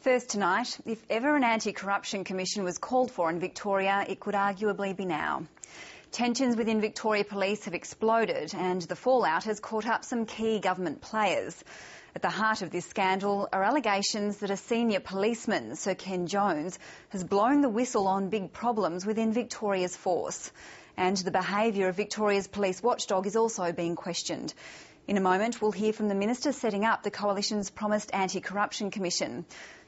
First tonight, if ever an anti-corruption commission was called for in Victoria, it could arguably be now. Tensions within Victoria Police have exploded and the fallout has caught up some key government players. At the heart of this scandal are allegations that a senior policeman, Sir Ken Jones, has blown the whistle on big problems within Victoria's force. And the behaviour of Victoria's police watchdog is also being questioned. In a moment, we'll hear from the Minister setting up the Coalition's promised Anti-Corruption Commission.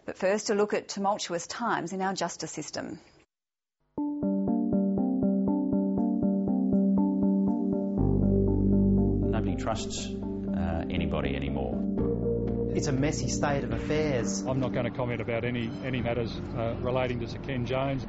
But first, a look at tumultuous times in our justice system. Nobody trusts anybody anymore. It's a messy state of affairs. I'm not going to comment about any matters relating to Sir Ken Jones.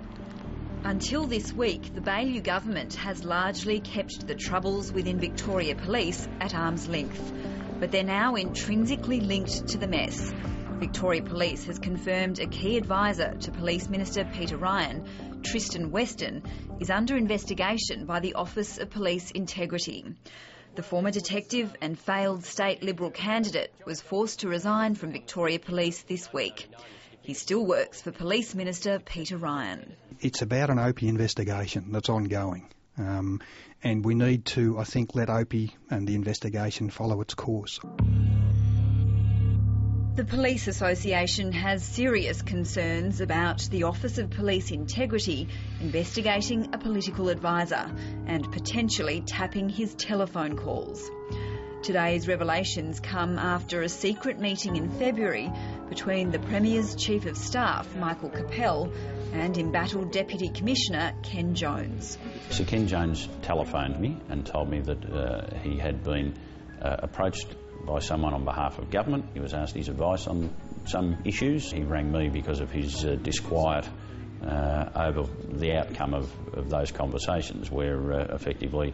Until this week, the BAILLIeu government has largely kept the troubles within Victoria Police at arm's length. But they're now intrinsically linked to the mess. Victoria Police has confirmed a key advisor to Police Minister Peter Ryan, Tristan Weston, is under investigation by the Office of Police Integrity. The former detective and failed state Liberal candidate was forced to resign from Victoria Police this week. He still works for Police Minister Peter Ryan. It's about an OPI investigation that's ongoing. And we need to, I think, let OPI and the investigation follow its course. The Police Association has serious concerns about the Office of Police Integrity investigating a political advisor and potentially tapping his telephone calls. Today's revelations come after a secret meeting in February between the Premier's Chief of Staff, Michael Capel, and embattled Deputy Commissioner Ken Jones. Sir Ken Jones telephoned me and told me that he had been approached by someone on behalf of government. He was asked his advice on some issues. He rang me because of his disquiet over the outcome of those conversations, where effectively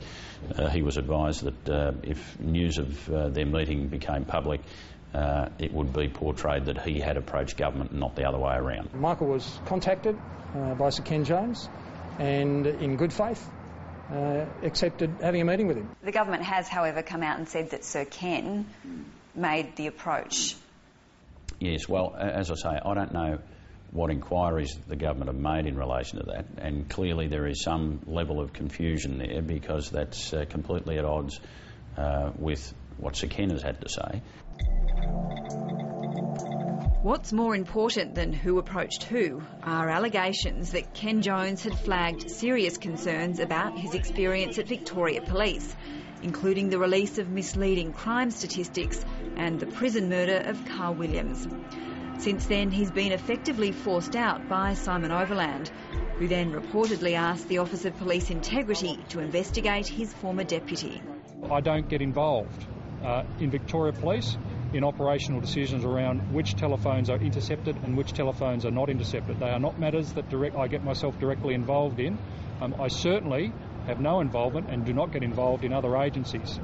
he was advised that if news of their meeting became public, it would be portrayed that he had approached government and not the other way around. Michael was contacted by Sir Ken Jones and, in good faith, accepted having a meeting with him. The government has, however, come out and said that Sir Ken made the approach. Yes, well, as I say, I don't know what inquiries the government have made in relation to that, and clearly there is some level of confusion there because that's completely at odds with what Sir Ken has had to say. What's more important than who approached who are allegations that Ken Jones had flagged serious concerns about his experience at Victoria Police, including the release of misleading crime statistics and the prison murder of Carl Williams. Since then, he's been effectively forced out by Simon Overland, who then reportedly asked the Office of Police Integrity to investigate his former deputy. I don't get involved in Victoria Police in operational decisions around which telephones are intercepted and which telephones are not intercepted. They are not matters that I get myself directly involved in. I certainly have no involvement and do not get involved in other agencies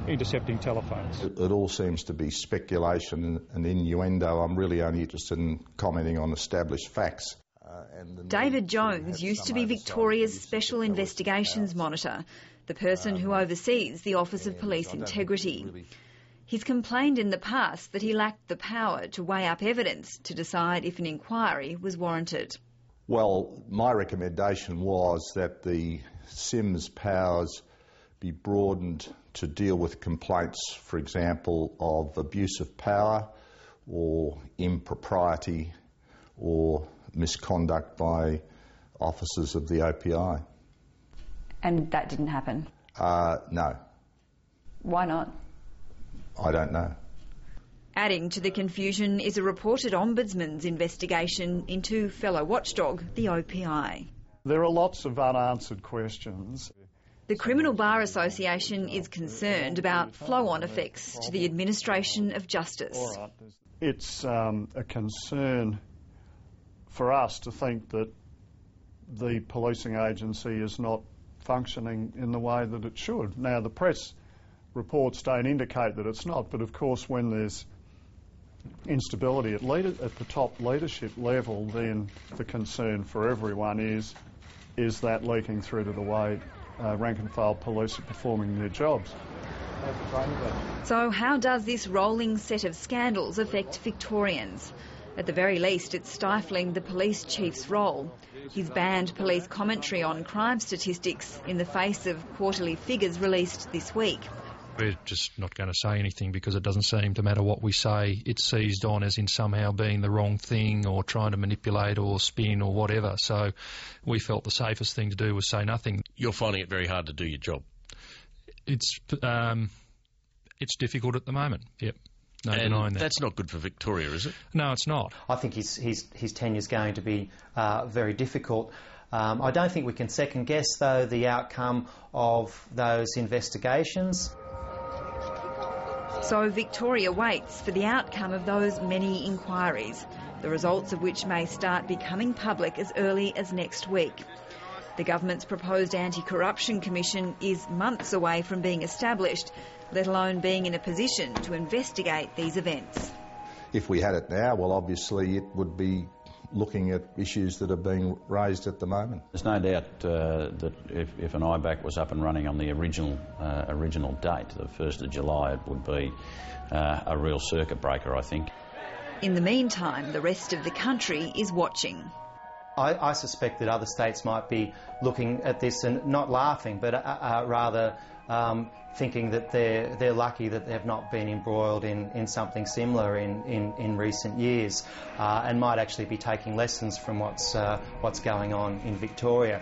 intercepting telephones. It all seems to be speculation and innuendo. I'm really only interested in commenting on established facts. David Jones used to be Victoria's Special Investigations Monitor, the person who oversees the Office of Police Integrity. He's complained in the past that he lacked the power to weigh up evidence to decide if an inquiry was warranted. Well, my recommendation was that the SIM's powers be broadened to deal with complaints, for example, of abuse of power or impropriety or misconduct by officers of the OPI. And that didn't happen? No. Why not? I don't know. Adding to the confusion is a reported Ombudsman's investigation into fellow watchdog, the OPI. There are lots of unanswered questions. The Criminal Bar Association is concerned about flow-on effects to the administration of justice. It's a concern for us to think that the policing agency is not functioning in the way that it should. Now, the press reports don't indicate that it's not, but of course when there's instability at the top leadership level, then the concern for everyone is that leaking through to the way rank and file police are performing their jobs. So how does this rolling set of scandals affect Victorians? At the very least, it's stifling the police chief's role. He's banned police commentary on crime statistics in the face of quarterly figures released this week. We're just not going to say anything because it doesn't seem to matter what we say. It's seized on as in somehow being the wrong thing or trying to manipulate or spin or whatever. So we felt the safest thing to do was say nothing. You're finding it very hard to do your job? It's difficult at the moment, yep. No denying that. That's not good for Victoria, is it? No, it's not. I think his tenure is going to be very difficult. I don't think we can second guess, though, the outcome of those investigations. So Victoria waits for the outcome of those many inquiries, the results of which may start becoming public as early as next week. The government's proposed anti-corruption commission is months away from being established, let alone being in a position to investigate these events. If we had it now, well, obviously it would be looking at issues that are being raised at the moment. There's no doubt that if an IBAC was up and running on the original date, the 1st of July, it would be a real circuit breaker, I think. In the meantime, the rest of the country is watching. I suspect that other states might be looking at this and not laughing, but rather thinking that they're lucky that they've not been embroiled in something similar in recent years, and might actually be taking lessons from what's going on in Victoria.